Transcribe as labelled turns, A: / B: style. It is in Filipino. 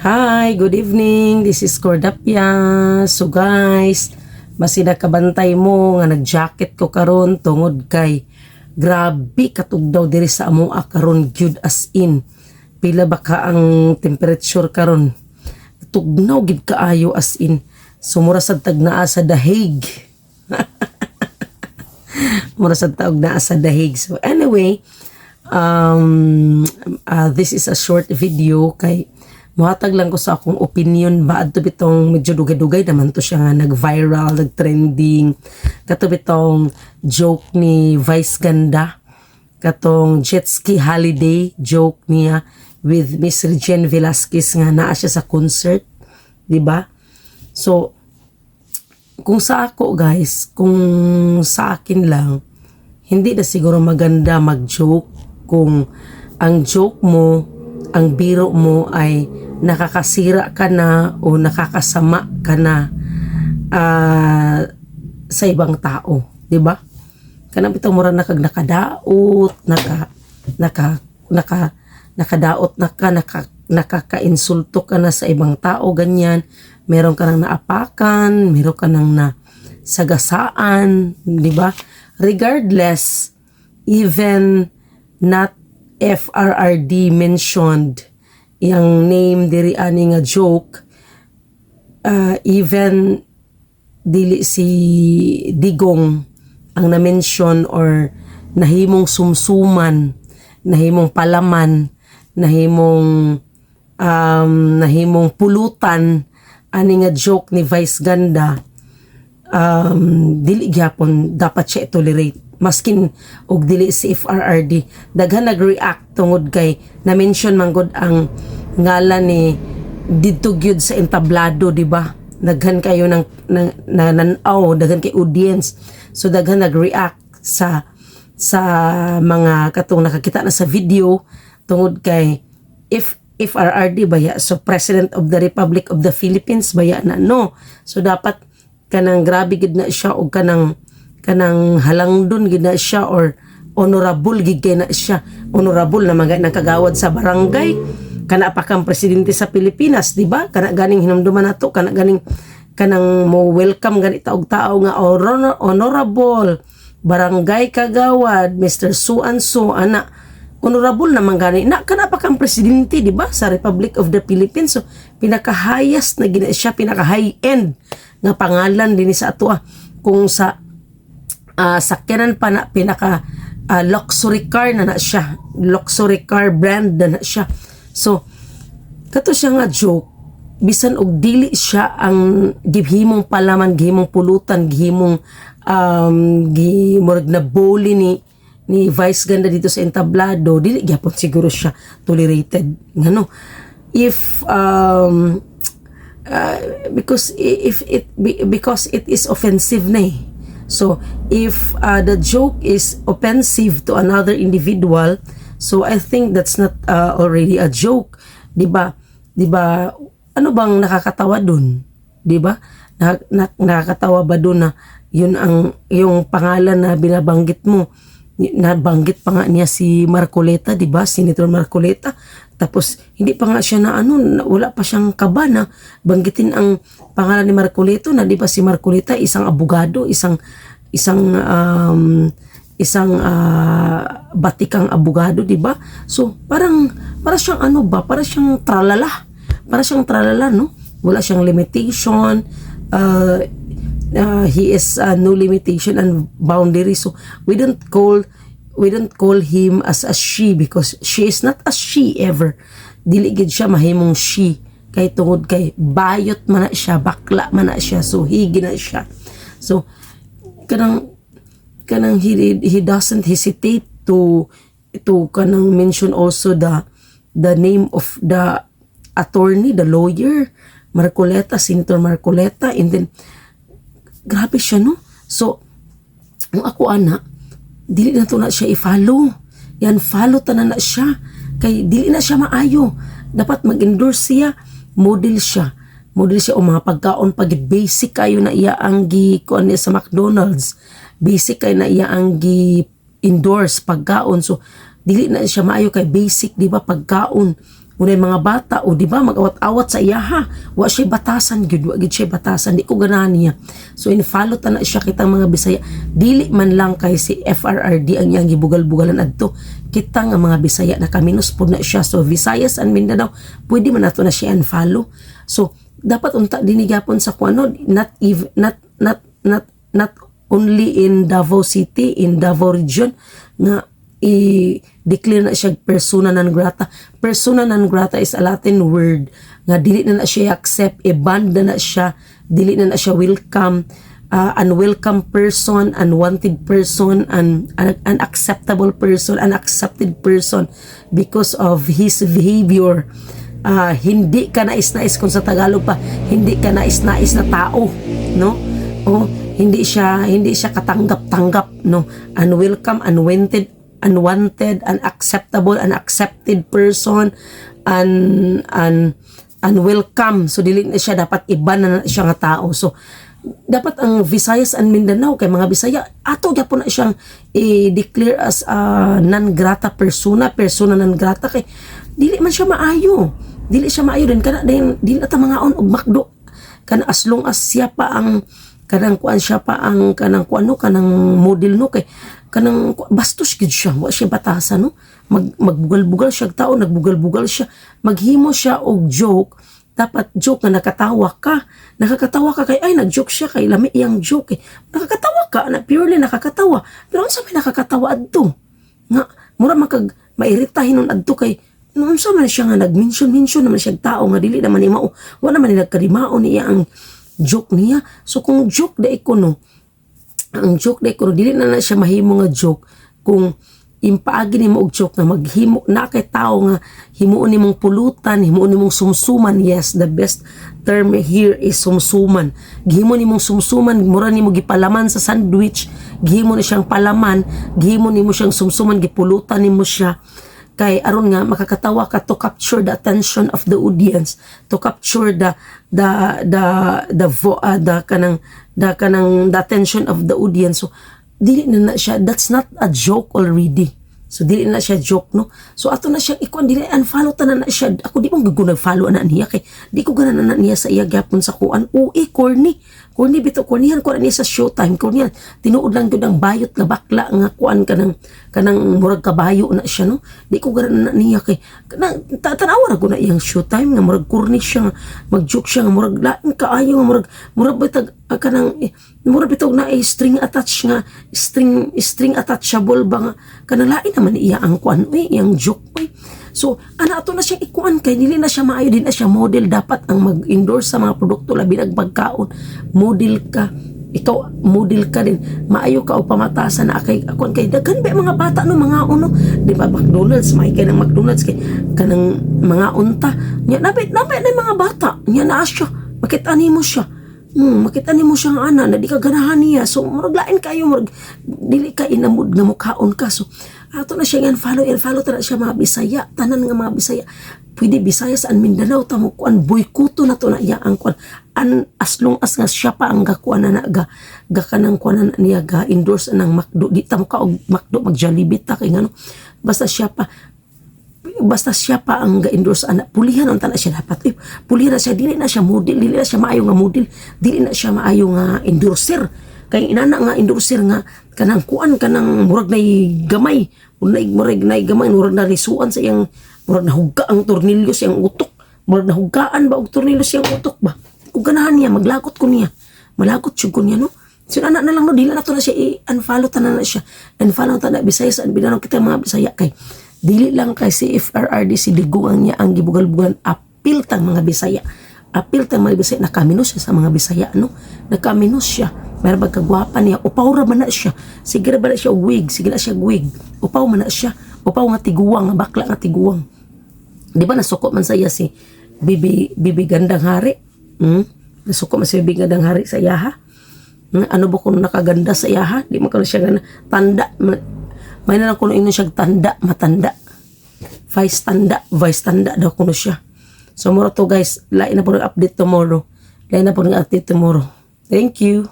A: Hi, good evening. This is Cordapia. So guys, basi nakabantay mo nga nag-jacket ko karon tungod kay grabe katugdaw diri sa amoa karon gyud as in. Pila ba ka ang temperature karon? Tugnaw gid kaayo as in. Sumura sad tagnaa sa dahig. Mura sad tagnaa sa dahig. So anyway, this is a short video kay muhatag lang ko sa akong opinion ba adto bitong medyo dugay-dugay naman to siya nga nag-viral, nag-trending kato bitong joke ni Vice Ganda, katong jet ski holiday joke niya with Miss Regine Velasquez nga naa siya sa concert, di ba? So kung sa ako guys, kung sa akin lang, hindi na siguro maganda mag-joke kung ang joke mo, ang biro mo ay nakakasira ka na o nakakasama ka na sa ibang tao, di ba? Kanang bitong mura nakadaot, nakadaot nakaka-insulto ka na sa ibang tao, ganyan. Meron ka nang naapakan, meron ka nang nasagasaan, di ba? Regardless, even not FRRD mentioned yung name diri ani nga joke, even dili si Digong ang na-mention or nahimong sumsuman, nahimong palaman, nahimong pulutan ani nga joke ni Vice Ganda, dili gyapon dapat siya tolerate maskin og dili si FRRD. Daghan nag-react tungod kay na-mention man gud ang ngalan ni didto gyud sa entablado, di ba? Daghan kayo ng nanaw, daghan kay audience. So daghan nag-react sa mga katong nakakita na sa video tungod kay if FRRD baya, so President of the Republic of the Philippines baya na, no? So dapat kanang grabe gid na siya og kanang halangdon gid na siya or honorable gid kay na siya. Honorable na mga kagawad sa barangay, kana pa kang presidente sa Pilipinas, di ba? Kana ganing hinumduman nato, kana ganing kanang mo welcome gani taog tao nga honorable barangay kagawad Mr. So and so ana. Honorable naman gani na kana pa kang presidente, di ba, sa Republic of the Philippines. So pinaka-highest na gina siya, pinaka-high end nga pangalan din sa ato kung sa sakyanan pa na pinaka luxury car na siya, luxury car brand na siya. So kato siya nga joke, bisan og dili siya ang gihimong palaman, gihimong pulutan, gihimong gimurag na bully ni Vice Ganda dito sa entablado, dili gyapon siguro siya tolerated ngano if because it is offensive na eh. So if the joke is offensive to another individual, so I think that's not already a joke, di ba? Di ba? Ano bang nakakatawa dun? Di ba? Nakakatawa ba dun na yun ang yung pangalan na binabanggit mo? Nabanggit pa nga niya si Marcoleta, di ba? Senator Marcoleta. Tapos hindi pa nga siya wala pa siyang kaba na banggitin ang pangalan ni Marcoleta na, di ba, si Marcoleta isang abogado, isang batikang abogado, di ba? So para siyang para siyang tralala, no? Wala siyang limitation, he is no limitation and boundary. So we don't call him as a she because she is not a she ever. Dili gid siya mahimong she kay tungod kay bayot man na siya, bakla man na siya, so higi na siya. So kanang he doesn't hesitate to kanang mention also the name of the attorney, the lawyer Marcoleta, Senator Marcoleta, and then grabe siya, no? So kung ako dili na to na siya i-follow. Yan, follow tanan na siya. Kay dili na siya maayo. Dapat mag-endorse siya. Model siya o mga pagkaon pagit basic kayo na iya ang kuan niya sa McDonald's. Basic kayo na iya ang endorse pagkaon. So dili na siya maayo kay basic, di ba, pagkaon. unay mga bata o di ba mag-awat-awat sa iya ha, wa siya batasan gyud, wa gid siya batasan, di ko ganahan niya. So in-follow ta na siya kitang mga Bisaya, dili man lang kay si FRRD ang iyang gibugal-bugalan adto, kita nga mga Bisaya nakaminos po na siya. So Visayas and Mindanao pwede man nato na siya unfollow. So dapat unta dinigapon sa kuno, not only in Davao City, in Davao region nga i-declare na siya persona non grata. Persona non grata is a Latin word nga dili na siya accept, i-ban na siya, dili na siya welcome, unwelcome person, unwanted person, unacceptable person, unaccepted person because of his behavior. Hindi ka nais-nais, kung sa Tagalog pa, hindi ka nais-nais na tao, no? O hindi siya katanggap-tanggap, no? Unwelcome, unwanted, unacceptable, unaccepted person, unwelcome. So dili na siya, dapat iba na siya nga tao. So dapat ang Visayas and Mindanao kay mga Bisaya ato gyapon na siyang i-declare as non grata persona non grata, kay dili man siya maayo. Dili siya maayo din kana din, dili ta mangaon og makdo kana as long as siya pa ang kanang model, no, kay kanang bastos gid siya, wa siya batasan, no, magbugal-bugal siya tao, nagbugal-bugal siya, maghimo siya og joke, dapat joke na nakakatawa ka kay ay nag-joke siya kay lami iyang joke, nakakatawa ka na purely nakakatawa, pero unsa may nakakatawa adto nga mura mairita hinon adto kay unsa man siya nga nag-mention naman siya tao nga dili naman ni mao, wa naman ni nagkarimao niya ang joke niya. So kung joke dai ko, no, ang joke dai ko, dili na siya mahimo nga joke kung impaagi nimo og joke nga maghimo na kay tao nga himuon nimong pulutan, himuon nimong sumsuman. Yes, the best term here is sumsuman. Gihimo nimong sumsuman, mura nimo gipalaman sa sandwich, gihimo ni siyang palaman, gihimo nimo siyang sumsuman, gipulutan nimo siya kay aron nga makakatawa ka, to capture the attention of the audience, to capture the attention of the audience. So dili na siya, that's not a joke already. So dili na siya joke, no. So ato na siya ikuan, dili unfollow ta na siya. Ako di mo nag-follow na niya kay di ko gana na niya sa iya gyapon sa kuan. Corny bito, cornyan ko niya sa Showtime, cornyan tinuod lang gyud ang bayot nga bakla nga kuan kanang murag kabayo na siya, no. Di ko gana na niya kay tanawa ra ko na iyang Showtime nga murag corny siya nga mag-joke siya nga murag lain kaayo nga murag bitag kanang murag bitog na string attachable ba nga kanang lain naman iya ang kuan iyang joke. So ato na siya ikuan kay dili na siya maayo, din na siya model. Dapat ang mag-endorse sa mga produkto labi nagpagkaon, model ka, ikaw model ka din, maayo ka o pamatasan na kay akuan kay daghan ba mga bata, no, mga uno di ba, McDonald's, may kay ng McDonald's kay kanang mga unta nya napit na mga bata nya naa siya, makita nimo siya. Makita nimo siyang ana na di ka ganahan niya. So murag lain kayo, murag dili ka inamud nga mukhaon ka. So ato na siya nga follow ta na siya mga Bisaya, tanan nga mga Bisaya. Pwede Visayas and Mindanao ta mo kuan, boykoto na to na iya ang kuan. As long as nga siya pa ang gakuan na ga kanang kuan niya ga endorse ng McDo, di ta mo ka og McDo mag Jollibee ta kay ngano. Basta siya pa ang ga-endorse ana, pulihan unta na siya dapat. Pulihan na siya, dili na siya model, dili na siya maayo nga model, dili na siya maayo nga endorser. Kay inana nga endorser nga kanang kuan, kanang murag nay gamay, murag nay gamay, murag na risuan sa iyang, murag nahugga ang tornilyo sa iyang utok, murag nahuggaan ba og tornilyo sa iyang utok ba. Kung ganahan niya, maglagot ko niya, malagot siya ko niya, no. So anak na lang, no, dili na to na siya i-unfollow ta na siya, unfollow ta na Bisayas and Mindanao kita mga Bisaya kay dili lang kay si FRRD si Liguang niya ang gibugal-bugan, apil tang mga Bisaya, nakaminos siya sa mga Bisaya, no, nakaminos siya, mayroon kagwapa niya, upaw ra man na siya, sige ra ba na siya wig, upaw man na siya, upaw nga tiguwang, nga bakla nga tiguwang. Di ba nasukot man saya si Bibi Gandang Hari, nasukot man si Bibi Gandang Hari sa yaha, ano ba kung nakaganda sa yaha, di man kano siya gana, tanda, may na lang kuno ino siya matanda. Vice tanda daw kuno siya. So moro to guys, lain na po ng update tomorrow. Thank you.